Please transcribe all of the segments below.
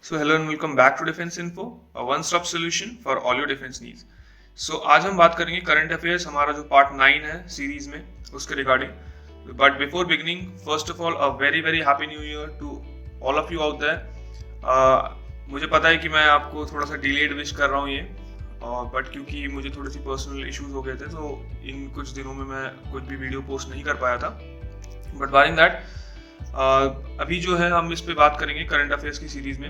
So hello and welcome back to defence info, a one stop solution for all your defence needs. So आज हम बात करेंगे current affairs, हमारा जो part 9 है सीरीज में, उसके regarding. But before beginning, first of all a very very happy new year to all of you out there. मुझे पता है कि मैं आपको थोड़ा सा डिलेड विश कर रहा हूँ ये, और बट क्योंकि मुझे थोड़ी सी पर्सनल इश्यूज हो गए थे, तो इन कुछ दिनों में मैं कुछ भी वीडियो पोस्ट नहीं कर पाया था। बट बारिंग दैट, अभी जो है हम इस पे बात करेंगे करंट अफेयर्स की सीरीज में,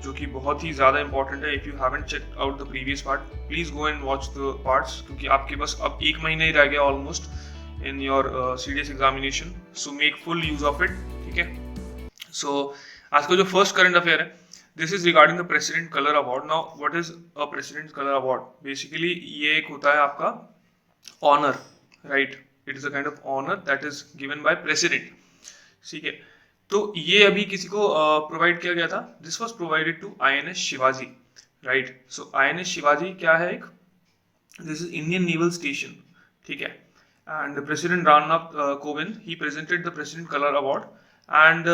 जो कि बहुत ही ज़्यादा इंपॉर्टेंट है। If you haven't check out the previous part, please go and watch the parts, क्योंकि आपके बस अब एक महीना ही रह गया almost in your serious examination. So make full use of it, ठीक है। सो आज का जो फर्स्ट करंट अफेयर है, this is regarding the president colour award. Now what is a president colour award? Basically ये एक होता है आपका honour, right? It is a kind of honour that is given by president, ठीक है। तो ये अभी किसी को प्रोवाइड किया गया था। This was provided to INS Shivaji, right? So INS Shivaji क्या है? एक, this is Indian naval station, ठीक है। एंड प्रेसिडेंट रामनाथ कोविंद ही presented the president colour award. And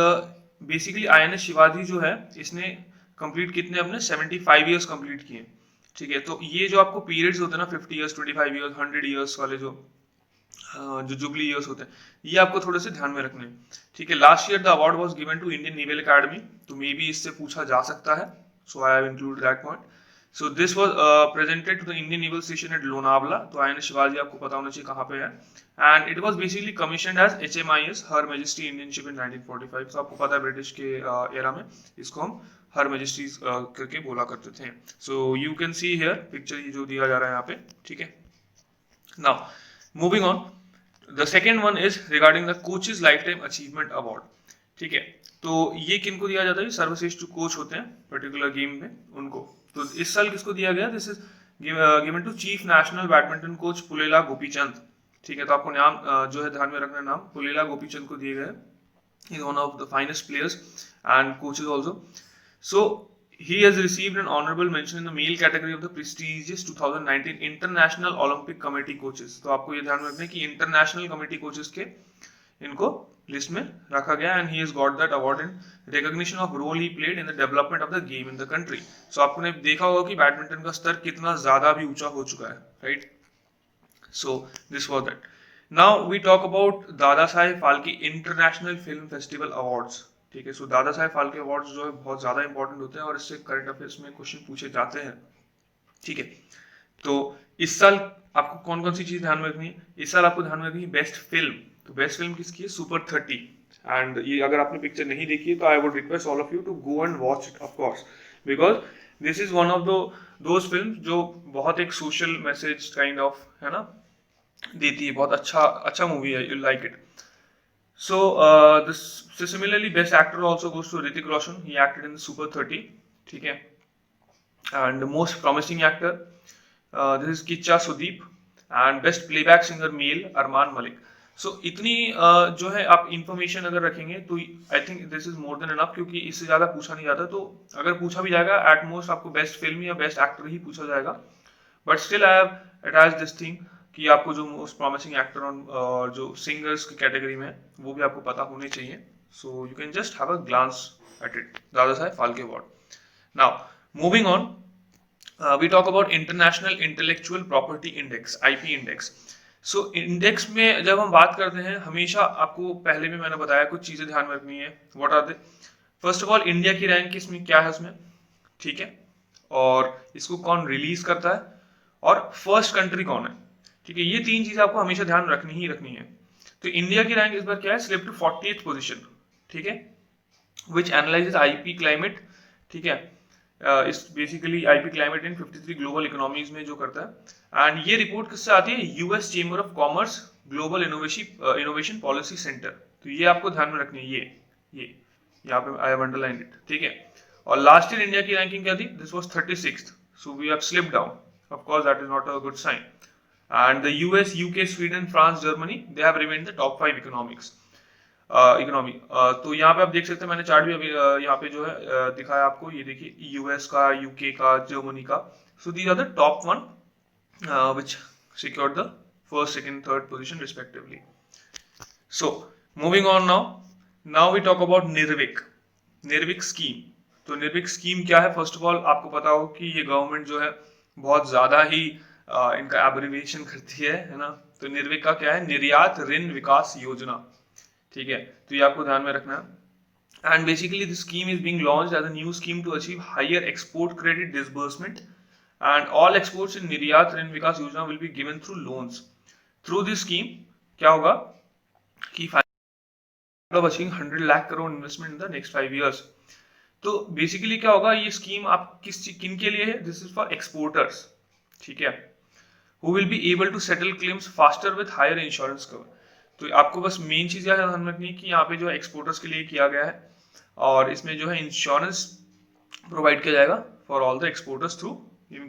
basically INS Shivaji जो है, इसने कंप्लीट कितने अपने 75 ईयर्स कंप्लीट किए, ठीक है। तो ये जो आपको पीरियड्स होते हैं ना, 50 ईयर्स, 25 ईयर्स, 100 ईयर्स वाले जो जुबली ईयर्स होते हैं, ये आपको थोड़े से ध्यान में रखने हैं, ठीक है। Last year the award was given to Indian Naval Academy, तो मे बी इससे पूछा जा सकता है, so I have include that point. So this was presented to the Indian naval station at Lonavala, तो आईएनएस शिवाजी आपको पता होना चाहिए कहाँ पे है। And it was basically commissioned as HMIS, her Majesty Indian ship in 1945। तो आपको पता है ब्रिटिश के एरा में इसको हम हर मैजेस्टी करके बोला करते थे। सो you can see here picture, ये जो दिया जा रहा है यहाँ पे, ठीक है। Now moving on, the second one is regarding the coaches life time achievement award, ठीक है। तो ये किनको दिया जाता है? सर्वश्रेष्ठ जो कोच होते हैं पर्टिकुलर गेम में, उनको। तो इस साल किसको दिया गया? This is given to chief national badminton coach Pullela Gopichand, ठीक है। तो आपको नाम जो है ध्यान में रखना, नाम पुलेला गोपीचंद को दिए गए। He is one of the finest players and coaches also. So he has received an honorable mention in the male category of the prestigious 2019 International Olympic Committee coaches. तो आपको ये ध्यान में रखना है कि इंटरनेशनल कमेटी कोचेस के इनको लिस्ट में रखा गया, and he has got that award in recognition of role he played in the development of the game in the country. So आपने देखा होगा कि बैडमिंटन का स्तर कितना ज्यादा भी ऊंचा हो चुका है, right? So this was that. Now we talk about Dada Saheb Phalke international film festival awards, ठीक है। सो दादा साहेब फाल्के अवार्ड्स जो है बहुत ज्यादा इंपॉर्टेंट होते हैं, और इससे करंट अफेयर्स में क्वेश्चन पूछे जाते हैं, ठीक है। तो इस साल आपको कौन कौन सी चीज ध्यान में रखनी है? इस साल आपको ध्यान में रखनी है बेस्ट फिल्म। तो बेस्ट फिल्म किसकी है? सुपर 30। एंड ये अगर आपने पिक्चर नहीं देखी है, तो I would request all of you to go and watch it, of course, because this is one of those film जो बहुत एक सोशल मैसेज काइंड ऑफ, है ना, देती है। बहुत अच्छा अच्छा मूवी है, you like it. So this so similarly best actor also goes to Hrithik Roshan. He acted in Super 30, ठीक है। And the most promising actor, this is Kicha Sudeep. And best playback singer male Arman Malik. So इतनी जो है आप information अगर रखेंगे, तो I think this is more than enough, क्योंकि इससे ज्यादा पूछा नहीं जाता। तो अगर पूछा भी जाएगा, एट मोस्ट आपको बेस्ट फिल्म या बेस्ट एक्टर ही पूछा जाएगा। But still I have attach this thing कि आपको जो मोस्ट प्रॉमिसिंग एक्टर और जो सिंगर्स की कैटेगरी में, वो भी आपको पता होने चाहिए। So you can just have a glance at it, Dada Saheb Phalke award. Now moving on, we talk about international intellectual property index, IP index. So index में जब हम बात करते हैं, हमेशा आपको पहले भी मैंने बताया कुछ चीजें ध्यान में रखनी है। What are they? First of all, India की रैंक इसमें क्या है उसमें, ठीक है, और इसको कौन रिलीज करता है, और फर्स्ट कंट्री कौन है, ठीक है। ये तीन चीजें आपको हमेशा ध्यान रखनी ही रखनी है। तो इंडिया की रैंक इस बार क्या है? स्लिप टू 40th पोजीशन, ठीक है, विच एनालाइजेस आईपी क्लाइमेट, ठीक है। इस basically IP climate in 53 global economies में जो करता है। एंड ये रिपोर्ट किससे आती है? US chamber of commerce global innovation policy centre. तो ये आपको ध्यान में रखनी है, ये यहाँ पे आई हैव अंडरलाइंड इट, ठीक है। और लास्ट ईयर इंडिया की रैंकिंग क्या थी? This was 36th, so we have slipped down, of course that is not a good sign. And the US, UK, Sweden, France, Germany, they have remained the top 5 economics economy. तो यहाँ पे आप देख सकते हैं, मैंने चार्ट भी अभी यहाँ पे जो है दिखाया आपको, ये देखिए, यूएस का, यूके का, जर्मनी का। So these are the top one which secured the first, second, third position respectively. So moving on, now we talk about Nirvik, Nirvik scheme. तो निर्विक स्कीम क्या है? फर्स्ट ऑफ ऑल आपको पता हो कि ये गवर्नमेंट जो है बहुत ज्यादा ही इनका एब्रिविएशन करती है ना। तो निर्विक का क्या है? निर्यात ऋण विकास योजना, ठीक है। तो ये आपको ध्यान में रखना है। And basically, the scheme is being launched as a new scheme to achieve higher export credit disbursement, and all exports in Niryat Rin Vikas Yojana will be given through loans. Through this scheme, क्या होगा कि of achieving 100 lakh crore investment in the next 5 years. तो basically क्या होगा, ये scheme आप किन के लिए है? दिस इज फॉर एक्सपोर्टर्स, ठीक है, who will be able to settle claims faster with higher insurance cover. तो आपको बस मेन चीज याद ध्यान रखनी है कि यहाँ पे जो है एक्सपोर्टर्स के लिए किया गया है, और इसमें जो है इंश्योरेंस प्रोवाइड किया जाएगा for all the exporters through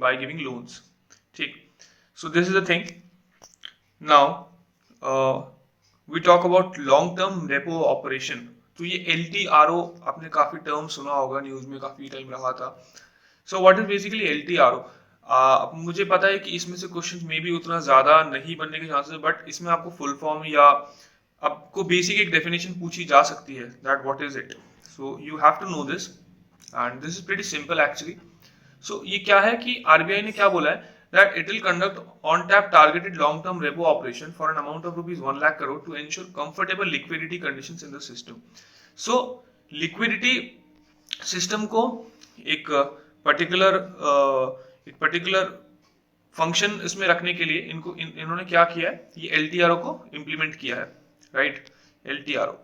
by giving loans, ठीक। So this is the thing. Now we talk about long term repo operation. तो ये LTRO आपने काफी टर्म सुना होगा, न्यूज में काफी टाइम रहा था। So what is basically LTRO? मुझे पता है कि इसमें से क्वेश्चन में भी उतना ज्यादा नहीं बनने के चांसेस, बट इसमें आपको फुल फॉर्म या आपको बेसिक एक डेफिनेशन पूछी जा सकती है, that what is it. So you have to know this, and this is pretty simple actually. So ये क्या है कि RBI ने क्या बोला है, that it will conduct on-tap targeted long-term repo operation for an amount of rupees 1 lakh crore to ensure comfortable liquidity conditions in the system. So liquidity system को एक पर्टिकुलर फंक्शन इसमें रखने के लिए इन्होंने क्या किया है, ये LTRO को इम्प्लीमेंट किया है, right. LTRO,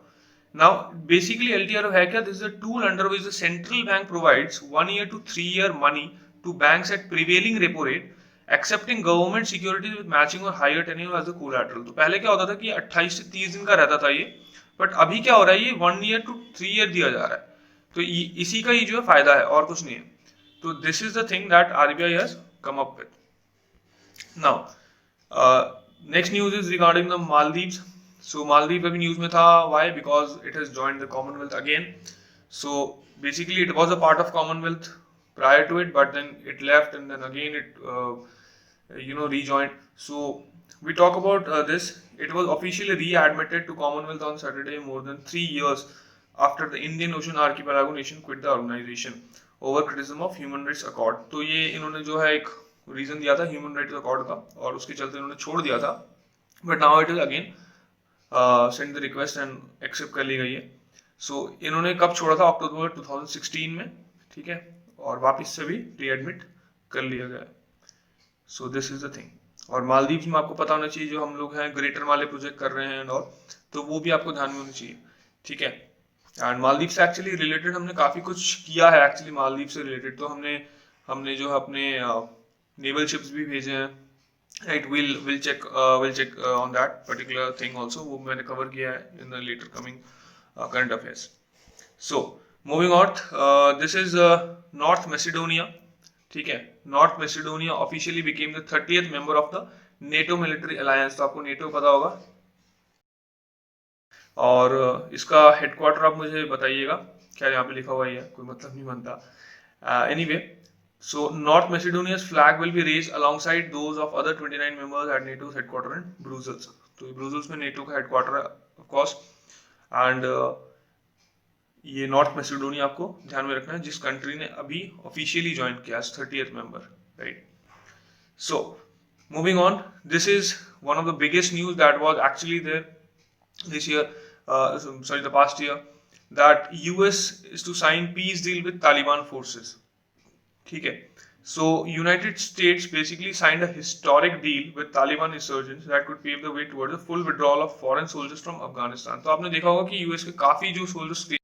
now basically LTRO है क्या? This is a tool under which the central bank provides 1 year to 3 year money to banks at prevailing repo rate, excepting government securities with matching और higher tenure as a collateral. तो पहले क्या होता था कि 28 से 30 दिन का रहता था ये, बट अभी क्या हो रहा है, ये 1 year to 3 year दिया जा रहा है। तो इसी का ही जो है फायदा है, और कुछ नहीं है। तो this is the thing that RBI has come up with. Now next news is regarding the Maldives. So Maldives अभी न्यूज में था, why? Because it has joined the Commonwealth again. So basically it was a part of Commonwealth prior to it, but then it left, and then again it rejoined. So we talk about this. It was officially readmitted to Commonwealth on Saturday, more than 3 years after the Indian Ocean Archipelago nation quit the organization over criticism of Human Rights Accord. तो ये इन्होंने जो है एक reason दिया था human rights accord का, और उसके चलते इन्होंने छोड़ दिया था, but now it is again send the request and accept कर ली गई है। सो इन्होंने कब छोड़ा था? अक्टूबर 2016 में, ठीक है, और वापस से भी रीएडमिट कर लिया गया। सो दिस इज द थिंग। और मालदीव में आपको पता होना चाहिए, जो हम लोग हैं ग्रेटर माले प्रोजेक्ट कर रहे हैं और तो वो भी आपको ध्यान में होना चाहिए, ठीक है। एंड मालदीव से एक्चुअली रिलेटेड हमने काफी कुछ किया है, एक्चुअली मालदीव से रिलेटेड तो हमने जो है अपने नेवल शिप्स भी भेजे हैं, right. Will check on that particular thing also, वो मैंने कवर किया है in the later coming current affairs. So moving on, this is North Macedonia, ठीक है। North Macedonia officially became the 30th member of the NATO military alliance. तो आपको NATO पता होगा, और इसका हेडक्वार्टर आप मुझे बताइएगा, क्या यहाँ पे लिखा हुआ है, कोई मतलब नहीं बनता। Anyway, so North Macedonia's flag will be raised alongside those of other 29 members at NATO's headquarters in Brussels. तो ब्रूसल्स में नेटो का हेडक्वार्टर है ऑफ कोर्स, एंड ये नॉर्थ मैसेडोनिया आपको ध्यान में रखना है, जिस कंट्री ने अभी ऑफिशियली ज्वाइन किया as 30th member, right. So moving on, this is one of the biggest news that was actually there this year, the past year, that US is to sign peace deal with Taliban forces, ठीक है। So United States basically signed a historic deal with Taliban insurgents that could pave the way towards the full withdrawal of foreign soldiers from Afghanistan. तो आपने देखा होगा कि US के काफी जो सोल्जर्स में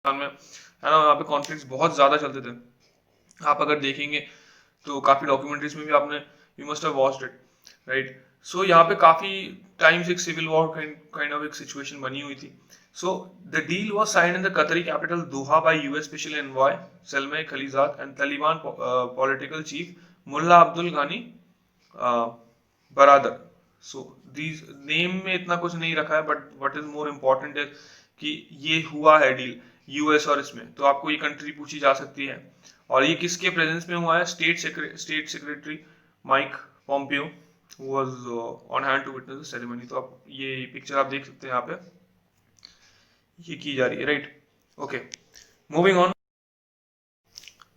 है ना, वहाँ पे कॉन्फ्लिक्ट्स बहुत ज्यादा चलते थे। आप अगर देखेंगे तो काफी डॉक्यूमेंट्रीज में भी आपने you must have watched it, right. So यहाँ पे काफी टाइम्स एक सिविल वॉर काइंड ऑफ एक सिचुएशन बनी हुई थी। So the deal was signed in the Qatari capital Doha by US special envoy Zalmay Khalilzad and Taliban political chief Mullah Abdul Ghani Baradar. So these name में इतना कुछ नहीं रखा है, but what is more important है कि ये हुआ है डील यूएस और इसमें। तो आपको ये कंट्री पूछी जा सकती है, और ये किसके प्रेजेंस में हुआ है? State secretary Mike Pompeo was on hand to witness the ceremony. तो आप ये पिक्चर आप देख सकते हैं, यहाँ पे ये की जा रही है, right. Okay, moving on.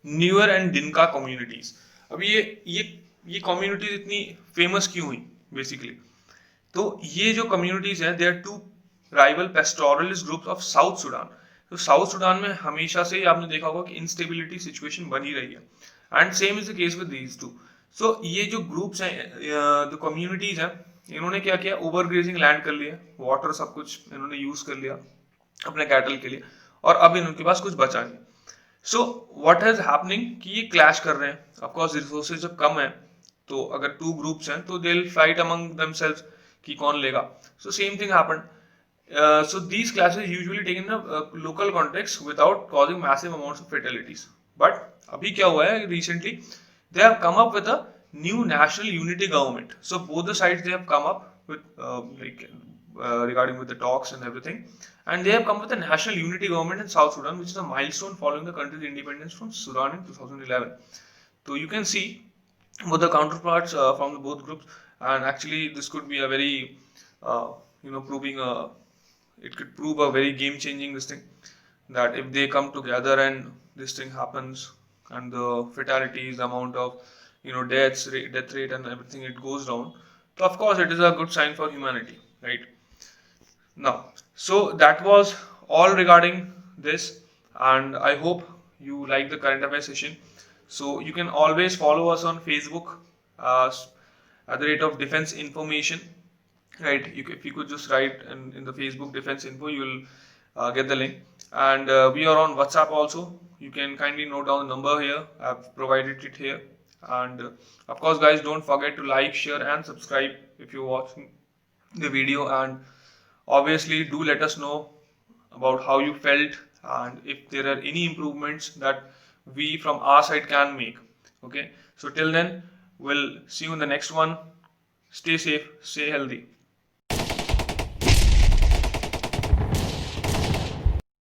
Nuer and Dinka communities. अब ये कम्युनिटीज इतनी फेमस क्यों हुई बेसिकली? तो ये जो कम्युनिटीज हैं, they are two rival pastoralist groups of South Sudan. तो साउथ सूडान में हमेशा से ही आपने देखा होगा कि इंस्टेबिलिटी सिचुएशन बनी रही है and same is the case with these two. So ये जो ग्रुप्स हैं, जो कम्युनिटीज हैं, इन्होंने क्या किया, ओवर ग्रेजिंग लैंड कर लिया, वाटर सब कुछ इन्होंने यूज कर लिया अपने कैटल के लिए, और अब इनके पास कुछ बचा नहीं। सो व्हाट इज हैपनिंग कि ये क्लैश कर रहे हैं। ऑफकोर्स रिसोर्सेज जब कम है तो अगर टू ग्रुप्स हैं तो they will fight among themselves कि कौन लेगा। So same thing happened. So these clashes usually taken in a local context without causing massive amounts of fatalities. But अभी क्या हुआ है recently, they have come up with a new national unity government. So both the sides they have come up with regarding with the talks and everything, and they have come with a national unity government in South Sudan, which is a milestone following the country's independence from Sudan in 2011. So you can see both the counterparts from the both groups, and actually this could be a very proving a, it could prove a very game changing this thing, that if they come together and this thing happens and the fatalities, the amount of death rate and everything, it goes down, so of course it is a good sign for humanity, right? Now, so that was all regarding this, and I hope you like the current affairs session. So you can always follow us on Facebook at the rate of defense information, right? If you could just write in the Facebook defense info, you will get the link. And we are on WhatsApp also. You can kindly note down the number here, I've provided it here. And of course guys, don't forget to like, share and subscribe if you're watching the video, and obviously do let us know about how you felt and if there are any improvements that we from our side can make. Okay, so till then, we'll see you in the next one. Stay safe, stay healthy.